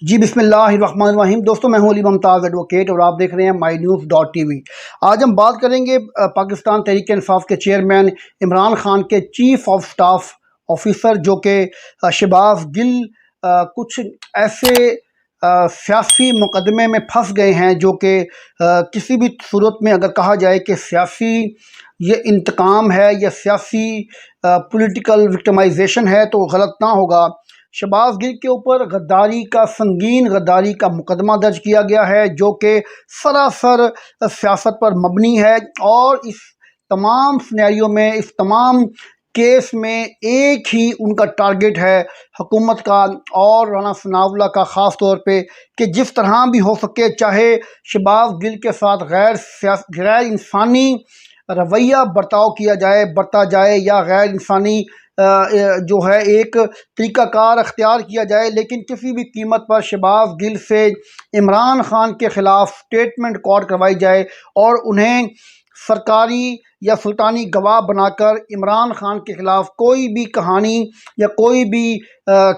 جی بسم اللہ الرحمن الرحیم دوستوں، میں ہوں علی ممتاز ایڈوکیٹ اور آپ دیکھ رہے ہیں MyNews.tv۔ آج ہم بات کریں گے پاکستان تحریک انصاف کے چیئرمین عمران خان کے چیف آف سٹاف آفیسر جو کہ شہباز گل کچھ ایسے سیاسی مقدمے میں پھنس گئے ہیں جو کہ کسی بھی صورت میں اگر کہا جائے کہ سیاسی یہ انتقام ہے یا سیاسی پولیٹیکل وکٹمائزیشن ہے تو غلط نہ ہوگا۔ شہباز گل کے اوپر غداری کا سنگین غداری کا مقدمہ درج کیا گیا ہے جو کہ سراسر سیاست پر مبنی ہے، اور اس تمام سینیریو میں، اس تمام کیس میں ایک ہی ان کا ٹارگٹ ہے حکومت کا اور رانا ثناءاللہ کا، خاص طور پہ کہ جس طرح بھی ہو سکے چاہے شہباز گل کے ساتھ غیر انسانی رویہ برتا جائے یا غیر انسانی جو ہے ایک طریقہ کار اختیار کیا جائے، لیکن کسی بھی قیمت پر شہباز گل سے عمران خان کے خلاف سٹیٹمنٹ ریکارڈ کروائی جائے اور انہیں سرکاری یا سلطانی گواہ بنا کر عمران خان کے خلاف کوئی بھی کہانی یا کوئی بھی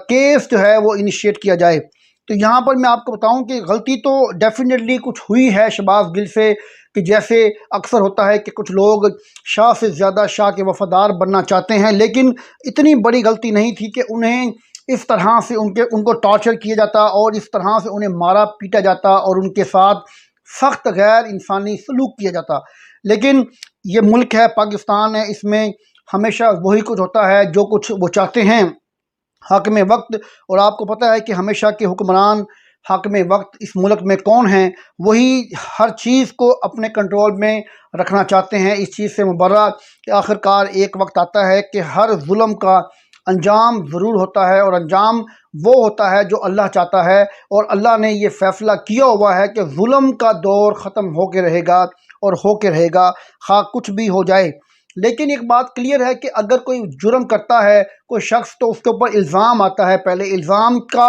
کیس جو ہے وہ انیشیٹ کیا جائے۔ تو یہاں پر میں آپ کو بتاؤں کہ غلطی تو ڈیفینیٹلی کچھ ہوئی ہے شہباز گل سے، کہ جیسے اکثر ہوتا ہے کہ کچھ لوگ شاہ سے زیادہ شاہ کے وفادار بننا چاہتے ہیں، لیکن اتنی بڑی غلطی نہیں تھی کہ انہیں اس طرح سے ان کو ٹارچر کیا جاتا اور اس طرح سے انہیں مارا پیٹا جاتا اور ان کے ساتھ سخت غیر انسانی سلوک کیا جاتا۔ لیکن یہ ملک ہے، پاکستان ہے، اس میں ہمیشہ وہی کچھ ہوتا ہے جو کچھ وہ چاہتے ہیں حاکم وقت، اور آپ کو پتہ ہے کہ ہمیشہ کے حکمران حاکم وقت اس ملک میں کون ہیں، وہی ہر چیز کو اپنے کنٹرول میں رکھنا چاہتے ہیں، اس چیز سے مبرہ کہ آخرکار ایک وقت آتا ہے کہ ہر ظلم کا انجام ضرور ہوتا ہے، اور انجام وہ ہوتا ہے جو اللہ چاہتا ہے، اور اللہ نے یہ فیصلہ کیا ہوا ہے کہ ظلم کا دور ختم ہو کے رہے گا اور ہو کے رہے گا، خواہ کچھ بھی ہو جائے۔ لیکن ایک بات کلیئر ہے کہ اگر کوئی جرم کرتا ہے کوئی شخص تو اس کے اوپر الزام آتا ہے، پہلے الزام کا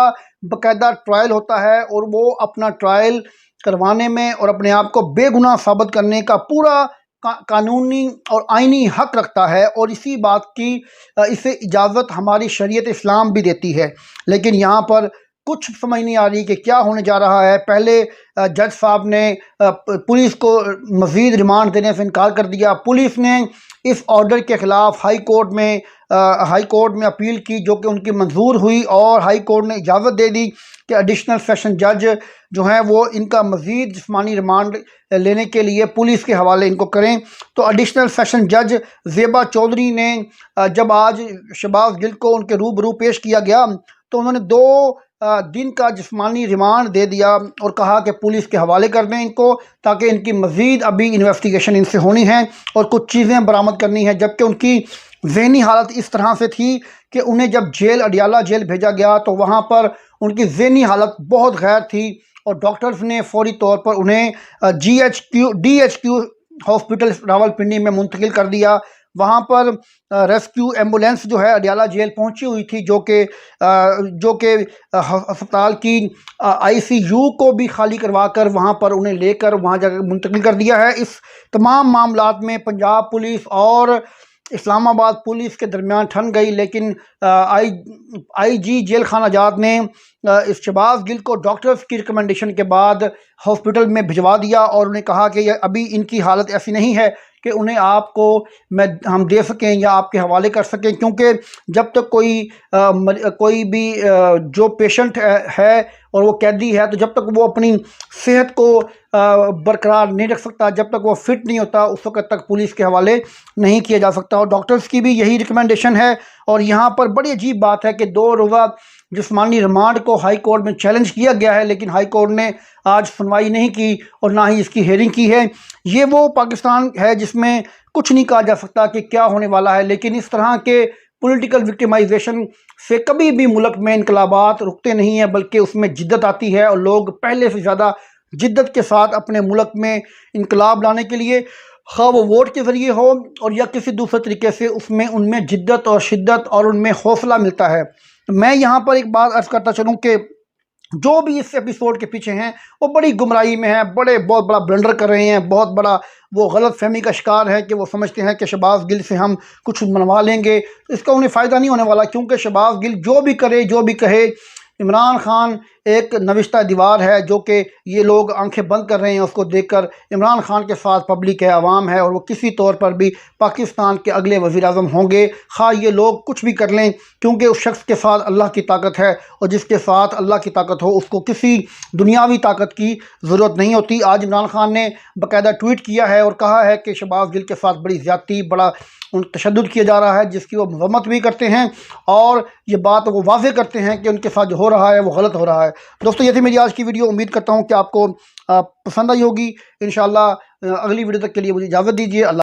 باقاعدہ ٹرائل ہوتا ہے، اور وہ اپنا ٹرائل کروانے میں اور اپنے آپ کو بے گناہ ثابت کرنے کا پورا قانونی اور آئینی حق رکھتا ہے، اور اسی بات کی اسے اجازت ہماری شریعت اسلام بھی دیتی ہے۔ لیکن یہاں پر کچھ سمجھ نہیں آ رہی کہ کیا ہونے جا رہا ہے۔ پہلے جج صاحب نے پولیس کو مزید ریمانڈ دینے سے انکار کر دیا، پولیس نے اس آرڈر کے خلاف ہائی کورٹ میں اپیل کی جو کہ ان کی منظور ہوئی، اور ہائی کورٹ نے اجازت دے دی کہ ایڈیشنل سیشن جج جو ہیں وہ ان کا مزید جسمانی ریمانڈ لینے کے لیے پولیس کے حوالے ان کو کریں۔ تو ایڈیشنل سیشن جج زیبا چودھری نے جب آج شہباز گل کو ان کے روبرو پیش کیا گیا تو انہوں نے 2 دن کا جسمانی ریمانڈ دے دیا اور کہا کہ پولیس کے حوالے کر دیں ان کو، تاکہ ان کی مزید ابھی انویسٹیگیشن ان سے ہونی ہے اور کچھ چیزیں برآمد کرنی ہے، جبکہ ان کی ذہنی حالت اس طرح سے تھی کہ انہیں جب اڈیالہ جیل بھیجا گیا تو وہاں پر ان کی ذہنی حالت بہت غیر تھی، اور ڈاکٹرز نے فوری طور پر انہیں D H Q hospital Rawalpindi میں منتقل کر دیا۔ وہاں پر ریسکیو ایمبولینس جو ہے اڈیالہ جیل پہنچی ہوئی تھی جو کہ ہسپتال کی ICU کو بھی خالی کروا کر وہاں پر انہیں لے کر وہاں جا کر منتقل کر دیا ہے۔ اس تمام معاملات میں پنجاب پولیس اور اسلام آباد پولیس کے درمیان ٹھن گئی، لیکن آئی جی جیل خانہ جات نے اس شہباز گل کو ڈاکٹرز کی ریکمنڈیشن کے بعد ہاسپٹل میں بھجوا دیا، اور انہیں کہا کہ ابھی ان کی حالت ایسی نہیں ہے کہ انہیں آپ کو ہم دے سکیں یا آپ کے حوالے کر سکیں، کیونکہ جب تک کوئی بھی جو پیشنٹ ہے اور وہ قیدی ہے تو جب تک وہ اپنی صحت کو برقرار نہیں رکھ سکتا، جب تک وہ فٹ نہیں ہوتا، اس وقت تک پولیس کے حوالے نہیں کیا جا سکتا، اور ڈاکٹرز کی بھی یہی ریکمنڈیشن ہے۔ اور یہاں پر بڑی عجیب بات ہے کہ 2 روزہ جسمانی ریمانڈ کو ہائی کورٹ میں چیلنج کیا گیا ہے، لیکن ہائی کورٹ نے آج سنوائی نہیں کی اور نہ ہی اس کی ہیئرنگ کی ہے۔ یہ وہ پاکستان ہے جس میں کچھ نہیں کہا جا سکتا کہ کیا ہونے والا ہے، لیکن اس طرح کے پولیٹیکل وکٹمائزیشن سے کبھی بھی ملک میں انقلابات رکتے نہیں ہیں، بلکہ اس میں جدت آتی ہے، اور لوگ پہلے سے زیادہ جدت کے ساتھ اپنے ملک میں انقلاب لانے کے لیے، خواہ وہ ووٹ کے ذریعے ہو اور یا کسی دوسرے طریقے سے، ان میں جدت اور شدت اور ان میں حوصلہ ملتا ہے۔ میں یہاں پر ایک بات عرض کرتا چلوں کہ جو بھی اس ایپیسوڈ کے پیچھے ہیں وہ بڑی گمراہی میں ہیں، بہت بڑا بلنڈر کر رہے ہیں، بہت بڑا وہ غلط فہمی کا شکار ہے کہ وہ سمجھتے ہیں کہ شہباز گل سے ہم کچھ منوا لیں گے، اس کا انہیں فائدہ نہیں ہونے والا، کیونکہ شہباز گل جو بھی کرے جو بھی کہے، عمران خان ایک نوشتہ دیوار ہے جو کہ یہ لوگ آنکھیں بند کر رہے ہیں اس کو دیکھ کر۔ عمران خان کے ساتھ پبلک ہے، عوام ہے، اور وہ کسی طور پر بھی پاکستان کے اگلے وزیر اعظم ہوں گے، خواہ یہ لوگ کچھ بھی کر لیں، کیونکہ اس شخص کے ساتھ اللہ کی طاقت ہے، اور جس کے ساتھ اللہ کی طاقت ہو اس کو کسی دنیاوی طاقت کی ضرورت نہیں ہوتی۔ آج عمران خان نے باقاعدہ ٹویٹ کیا ہے اور کہا ہے کہ شہباز گل کے ساتھ بڑی زیادتی، بڑا تشدد کیا جا رہا ہے، جس کی وہ مذمت بھی کرتے ہیں اور یہ بات وہ واضح کرتے ہیں کہ ان کے ساتھ جو ہو رہا ہے وہ غلط ہو رہا ہے۔ دوستو یہ تھی میری آج کی ویڈیو، امید کرتا ہوں کہ آپ کو پسند آئی ہوگی۔ انشاءاللہ اگلی ویڈیو تک کے لیے مجھے اجازت دیجیے۔ اللہ